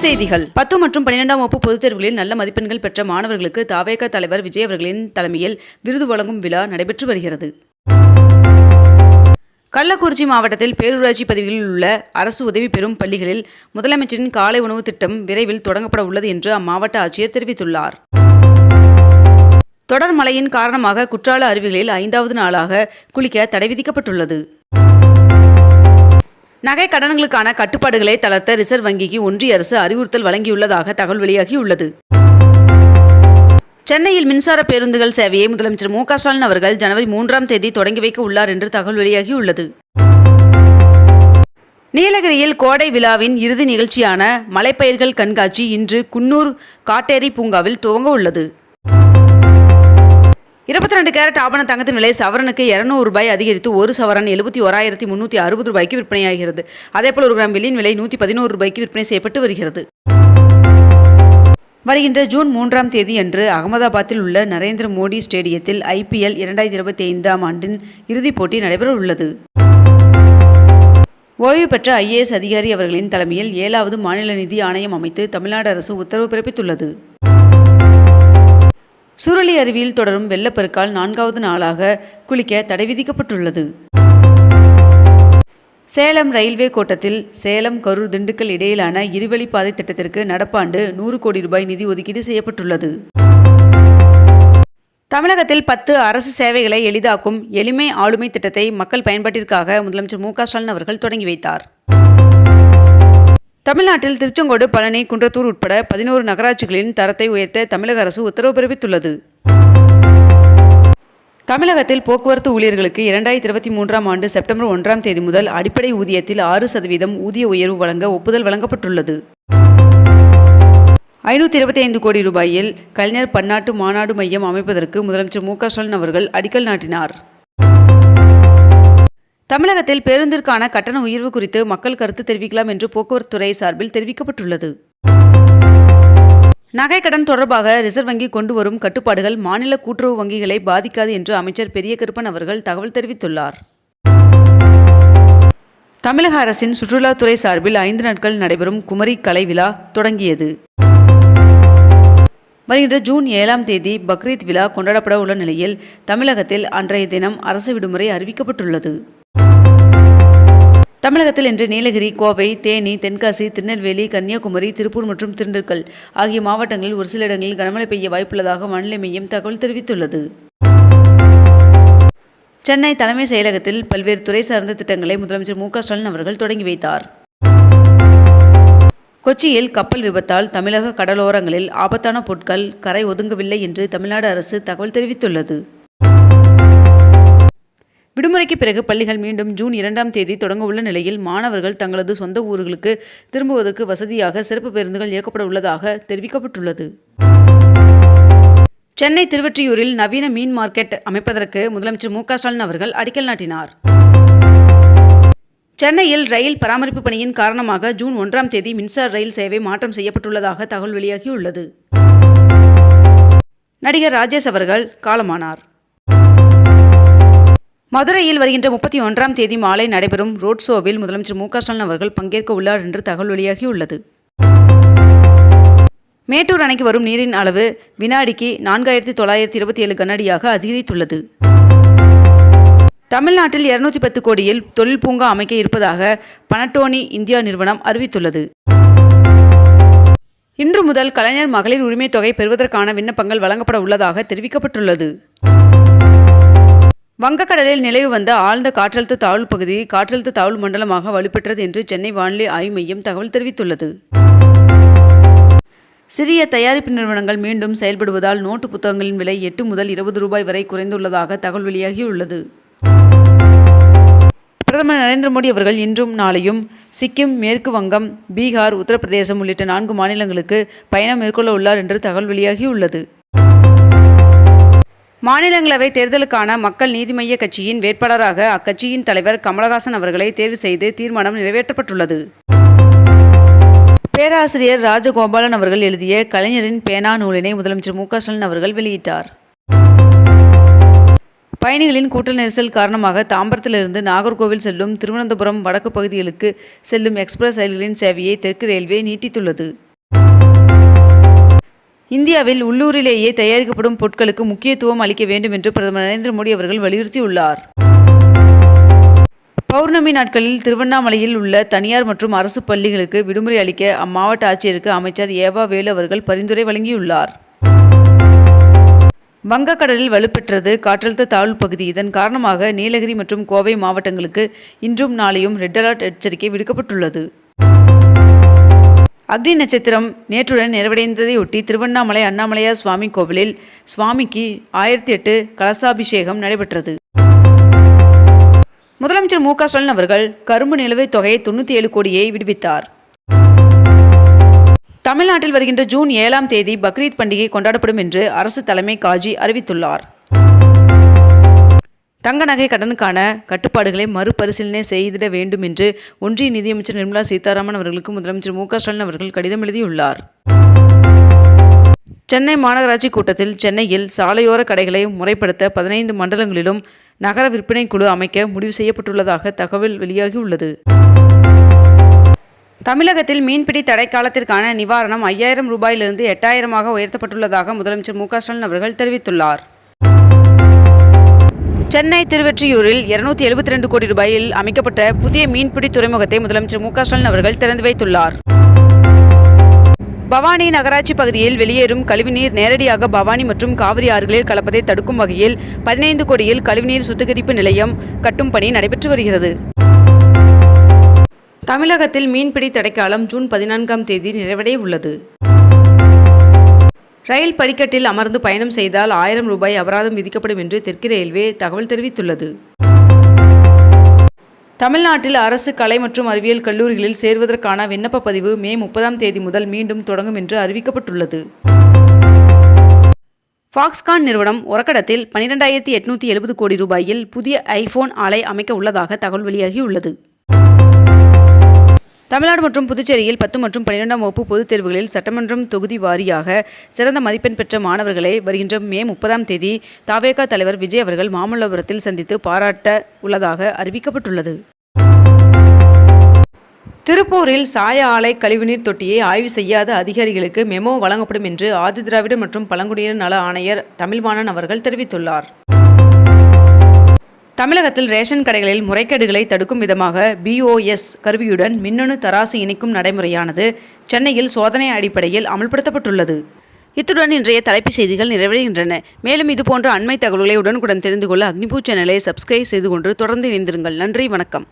செய்திகள் 10 மற்றும் 12ஆம் வகுப்பு பொதுத் தேர்வுகளில் நல்ல மதிப்பெண்கள் பெற்ற மாணவர்களுக்கு தவேக தலைவர் விஜய் அவர்களின் தலைமையில் விருது வழங்கும் விழா நடைபெற்று வருகிறது. கள்ளக்குறிச்சி மாவட்டத்தில் பேரூராட்சி பதவிகளில் உள்ள அரசு உதவி பெறும் பள்ளிகளில் முதலமைச்சரின் காலை உணவு திட்டம் விரைவில் தொடங்கப்பட உள்ளது என்று அம்மாவட்ட ஆட்சியர் தெரிவித்துள்ளார். தொடர் மழையின் காரணமாக குற்றால அருவிகளில் 5வது நாளாக குளிக்க தடை விதிக்கப்பட்டுள்ளது. நகை கடன்களுக்கான கட்டுப்பாடுகளை தளர்த்த ரிசர்வ் வங்கிக்கு ஒன்றிய அரசு அறிவுறுத்தல் வழங்கியுள்ளதாக தகவல் வெளியாகியுள்ளது. சென்னையில் மின்சார பேருந்துகள் சேவையை முதலமைச்சர் மு க ஸ்டாலின் அவர்கள் ஜனவரி 3ஆம் தேதி தொடங்கி வைக்க உள்ளார் என்று தகவல் வெளியாகியுள்ளது. நீலகிரியில் கோடை விழாவின் இறுதி நிகழ்ச்சியான மலைப்பயிர்கள் கண்காட்சி இன்று குன்னூர் காட்டேரி பூங்காவில் துவங்க உள்ளது. 22 கேரட் ஆபண தங்கத்தின் விலை சவரனுக்கு ₹200 அதிகரித்து ஒரு சவரன் 71,360 ரூபாய்க்கு விற்பனையாகிறது. அதேபோல் 1 கிராம் வெள்ளியின் விலை ₹111 விற்பனை செய்யப்பட்டு வருகிறது. வருகின்ற ஜூன் 3ஆம் தேதி அன்று அகமதாபாத்தில் உள்ள நரேந்திர மோடி ஸ்டேடியத்தில் IPL 2025ஆம் ஆண்டின் இறுதிப் போட்டி நடைபெற உள்ளது. ஓய்வு பெற்ற IAS அதிகாரி அவர்களின் தலைமையில் 7வது மாநில நிதி ஆணையம் அமைத்து தமிழ்நாடு அரசு உத்தரவு பிறப்பித்துள்ளது. சுருளி அருவியில் தொடரும் வெள்ளப்பெருக்கால் 4வது நாளாக குளிக்க தடை விதிக்கப்பட்டுள்ளது. சேலம் ரயில்வே கோட்டத்தில் சேலம் கரூர் திண்டுக்கல் இடையிலான இருவழிப்பாதை திட்டத்திற்கு நடப்பாண்டு ₹100 கோடி நிதி ஒதுக்கீடு செய்யப்பட்டுள்ளது. தமிழகத்தில் 10 அரசு சேவைகளை எளிதாக்கும் எளிமை ஆளுமை திட்டத்தை மக்கள் பயன்பாட்டிற்காக முதலமைச்சர் மு க ஸ்டாலின் அவர்கள் தொடங்கி வைத்தார். தமிழ்நாட்டில் திருச்செங்கோடு, பழனி, குன்றத்தூர் உட்பட 11 நகராட்சிகளின் தரத்தை உயர்த்த தமிழக அரசு உத்தரவு பிறப்பித்துள்ளது. தமிழகத்தில் போக்குவரத்து ஊழியர்களுக்கு 2023ஆம் ஆண்டு செப்டம்பர் 1ஆம் தேதி முதல் அடிப்படை ஊதியத்தில் 6% ஊதிய உயர்வு வழங்க ஒப்புதல் வழங்கப்பட்டுள்ளது. ₹525 கோடி கலைஞர் பன்னாட்டு மாநாடு மையம் அமைப்பதற்கு முதலமைச்சர் மு க ஸ்டாலின் அவர்கள் அடிக்கல் நாட்டினார். தமிழகத்தில் பேருந்திற்கான கட்டண உயர்வு குறித்து மக்கள் கருத்து தெரிவிக்கலாம் என்று போக்குவரத்து துறை சார்பில் தெரிவிக்கப்பட்டுள்ளது. நகை கடன் தொடர்பாக ரிசர்வ் வங்கி கொண்டு வரும் கட்டுப்பாடுகள் மாநில கூட்டுறவு வங்கிகளை பாதிக்காது என்று அமைச்சர் பெரிய கருப்பன் அவர்கள் தகவல் தெரிவித்துள்ளார். தமிழக அரசின் சுற்றுலாத்துறை சார்பில் 5 நாட்கள் நடைபெறும் குமரி கலை விழா தொடங்கியது. வருகின்ற ஜூன் 7ஆம் தேதி பக்ரீத் விழா கொண்டாடப்பட உள்ள நிலையில் தமிழகத்தில் அன்றைய தினம் அரசு விடுமுறை அறிவிக்கப்பட்டுள்ளது. தமிழகத்தில் இன்று நீலகிரி, கோவை, தேனி, தென்காசி, திருநெல்வேலி, கன்னியாகுமரி, திருப்பூர் மற்றும் திண்டுக்கல் ஆகிய மாவட்டங்களில் ஒரு சில இடங்களில் கனமழை பெய்ய வாய்ப்புள்ளதாக வானிலை மையம் தகவல் தெரிவித்துள்ளது. சென்னை தலைமை செயலகத்தில் பல்வேறு துறை சார்ந்த திட்டங்களை முதலமைச்சர் மு க ஸ்டாலின் அவர்கள் தொடங்கி வைத்தார். கொச்சியில் கப்பல் விபத்தால் தமிழக கடலோரங்களில் ஆபத்தான பொருட்கள் கரை ஒதுங்கவில்லை என்று தமிழ்நாடு அரசு தகவல் தெரிவித்துள்ளது. விடுமுறைக்கு பிறகு பள்ளிகள் மீண்டும் ஜூன் 2ஆம் தேதி தொடங்க உள்ள நிலையில் மாணவர்கள் தங்களது சொந்த ஊர்களுக்கு திரும்புவதற்கு வசதியாக சிறப்பு பேருந்துகள் இயக்கப்பட உள்ளதாக தெரிவிக்கப்பட்டுள்ளது. சென்னை திருவொற்றியூரில் நவீன மீன் மார்க்கெட் அமைப்பதற்கு முதலமைச்சர் மு க ஸ்டாலின் அவர்கள் அடிக்கல் நாட்டினார். சென்னையில் ரயில் பராமரிப்பு பணியின் காரணமாக ஜூன் 1ஆம் தேதி மின்சார ரயில் சேவை மாற்றம் செய்யப்பட்டுள்ளதாக தகவல் வெளியாகியுள்ளது. நடிகர் ராஜேஷ் அவர்கள் காலமானார். மதுரையில் வருகின்ற 31ஆம் தேதி மாலை நடைபெறும் ரோட் ஷோவில் முதலமைச்சர் மு க ஸ்டாலின் அவர்கள் பங்கேற்க உள்ளார் என்று தகவல் வெளியாகியுள்ளது. மேட்டூர் அணைக்கு வரும் நீரின் அளவு வினாடிக்கு 4927 கனஅடியாக அதிகரித்துள்ளது. தமிழ்நாட்டில் 210 கோடியில் தொழில் பூங்கா அமைக்க இருப்பதாக பனட்டோனி இந்தியா நிறுவனம் அறிவித்துள்ளது. இன்று முதல் கலைஞர் மகளிர் உரிமை தொகை பெறுவதற்கான விண்ணப்பங்கள் வழங்கப்பட உள்ளதாக தெரிவிக்கப்பட்டுள்ளது. வங்கக்கடலில் நிலவி வந்த ஆழ்ந்த காற்றழுத்த தாழ்வு பகுதி காற்றழுத்த தாழ்வு மண்டலமாக வலுப்பெற்றது என்று சென்னை வானிலை ஆய்வு மையம் தகவல் தெரிவித்துள்ளது. சிறிய தயாரிப்பு நிறுவனங்கள் மீண்டும் செயல்படுவதால் நோட்டு புத்தகங்களின் விலை $8 முதல் $20 வரை குறைந்துள்ளதாக தகவல் வெளியாகியுள்ளது. பிரதமர் நரேந்திர மோடி அவர்கள் இன்றும் நாளையும் சிக்கிம், மேற்கு வங்கம், பீகார், உத்தரப்பிரதேசம் உள்ளிட்ட 4 மாநிலங்களுக்கு பயணம் மேற்கொள்ள உள்ளார் என்று தகவல் வெளியாகியுள்ளது. மாநிலங்களவை தேர்தலுக்கான மக்கள் நீதி மய்ய கட்சியின் வேட்பாளராக அக்கட்சியின் தலைவர் கமலஹாசன் அவர்களை தேர்வு செய்து தீர்மானம் நிறைவேற்றப்பட்டுள்ளது. பேராசிரியர் ராஜகோபாலன் அவர்கள் எழுதிய கலைஞரின் பேனா நூலினை முதலமைச்சர் மு க ஸ்டாலின் அவர்கள் வெளியிட்டார். பயணிகளின் கூட்டல் நெரிசல் காரணமாக தாம்பரத்திலிருந்து நாகர்கோவில் செல்லும் திருவனந்தபுரம் வடக்கு பகுதிகளுக்கு செல்லும் எக்ஸ்பிரஸ் ரயில்களின் சேவையை தெற்கு ரயில்வே நீட்டித்துள்ளது. இந்தியாவில் உள்ளூரிலேயே தயாரிக்கப்படும் பொருட்களுக்கு முக்கியத்துவம் அளிக்க வேண்டும் என்று பிரதமர் நரேந்திர மோடி அவர்கள் வலியுறுத்தியுள்ளார். பௌர்ணமி நாட்களில் திருவண்ணாமலையில் உள்ள தனியார் மற்றும் அரசு பள்ளிகளுக்கு விடுமுறை அளிக்க அம்மாவட்ட ஆட்சியருக்கு அமைச்சர் ஏவா வேலு அவர்கள் பரிந்துரை வழங்கியுள்ளார். வங்கக்கடலில் வலுப்பெற்றது காற்றழுத்த தாழ்வு பகுதி. இதன் காரணமாக நீலகிரி மற்றும் கோவை மாவட்டங்களுக்கு இன்றும் நாளையும் ரெட் அலர்ட் எச்சரிக்கை விடுக்கப்பட்டுள்ளது. அக்னி நட்சத்திரம் நேற்றுடன் நிறைவடைந்ததையொட்டி திருவண்ணாமலை அண்ணாமலையார் சுவாமி கோவிலில் சுவாமிக்கு 1008 கலசாபிஷேகம் நடைபெற்றது. முதலமைச்சர் மு க ஸ்டாலின் அவர்கள் கரும்பு நிலுவைத் தொகை 97 கோடியை விடுவித்தார். தமிழ்நாட்டில் வருகின்ற ஜூன் 7ஆம் தேதி பக்ரீத் பண்டிகை கொண்டாடப்படும் என்று அரசு தலைமை காஜி அறிவித்துள்ளார். தங்க நகை கடனுக்கான கட்டுப்பாடுகளை மறுபரிசீலனை செய்திட வேண்டும் என்று ஒன்றிய நிதியமைச்சர் நிர்மலா சீதாராமன் அவர்களுக்கு முதலமைச்சர் மு க ஸ்டாலின் அவர்கள் கடிதம் எழுதியுள்ளார். சென்னை மாநகராட்சி கூட்டத்தில் சென்னையில் சாலையோர கடைகளை முறைப்படுத்த 15 மண்டலங்களிலும் நகர விற்பனை குழு அமைக்க முடிவு செய்யப்பட்டுள்ளதாக தகவல் வெளியாகியுள்ளது. தமிழகத்தில் மீன்பிடி தடை காலத்திற்கான நிவாரணம் 5000 ரூபாயிலிருந்து 8000ஆக உயர்த்தப்பட்டுள்ளதாக முதலமைச்சர் மு க ஸ்டாலின் அவர்கள் தெரிவித்துள்ளார். சென்னை திருவெற்றியூரில் 272 கோடி ரூபாயில் அமைக்கப்பட்ட புதிய மீன்பிடி துறைமுகத்தை முதலமைச்சர் மு க ஸ்டாலின் அவர்கள் திறந்து வைத்துள்ளார். பவானி நகராட்சி பகுதியில் வெளியேறும் கழிவுநீர் நேரடியாக பவானி மற்றும் காவிரி ஆறுகளில் கலப்பதை தடுக்கும் வகையில் 15 கோடியில் கழிவுநீர் சுத்திகரிப்பு நிலையம் கட்டும் பணி நடைபெற்று வருகிறது. தமிழகத்தில் மீன்பிடி தடைக்காலம் ஜூன் 14ஆம் தேதி நிறைவடைய உள்ளது. ரயில் படிக்கட்டில் அமர்ந்து பயணம் செய்தால் 1000 ரூபாய் அபராதம் விதிக்கப்படும் என்று தெற்கு ரயில்வே தகவல் தெரிவித்துள்ளது. தமிழ்நாட்டில் அரசு கலை மற்றும் அறிவியல் கல்லூரிகளில் சேர்வதற்கான விண்ணப்ப பதிவு மே 30ஆம் தேதி முதல் மீண்டும் தொடங்கும் என்று அறிவிக்கப்பட்டுள்ளது. ஃபாக்ஸ்கான் நிறுவனம் ஒரக்கடத்தில் 12870 கோடி ரூபாயில் புதிய ஐபோன் ஆலை அமைக்க உள்ளதாக தகவல் வெளியாகியுள்ளது. தமிழ்நாடு மற்றும் புதுச்சேரியில் 10 மற்றும் 12ஆம் வகுப்பு பொதுத் தேர்வுகளில் சட்டமன்றம் தொகுதி வாரியாக சிறந்த மதிப்பெண் பெற்ற மாணவர்களை வருகின்ற மே 30ஆம் தேதி தவேகா தலைவர் விஜய் அவர்கள் மாமல்லபுரத்தில் சந்தித்து பாராட்ட உள்ளதாக அறிவிக்கப்பட்டுள்ளது. திருப்பூரில் சாய ஆலை கழிவுநீர் தொட்டியை ஆய்வு செய்யாத அதிகாரிகளுக்கு மெமோ வழங்கப்படும் என்று ஆதிதிராவிடர் மற்றும் பழங்குடியினர் நல ஆணையர் தமிழ்வாணன் அவர்கள் தெரிவித்துள்ளார். தமிழகத்தில் ரேஷன் கடைகளில் முறைகேடுகளை தடுக்கும் விதமாக BOS கருவியுடன் மின்னணு தராசு இணைக்கும் நடைமுறையானது சென்னையில் சோதனை அடிப்படையில் அமல்படுத்தப்பட்டுள்ளது. இத்துடன் இன்றைய தலைப்புச் செய்திகள் நிறைவடைகின்றன. மேலும் இதுபோன்ற அண்மை தகவல்களை உடனுக்குடன் தெரிந்து கொள்ள அக்னிபூ சேனலை சப்ஸ்கிரைப் செய்து கொண்டு தொடர்ந்து இணைந்திருங்கள். நன்றி, வணக்கம்.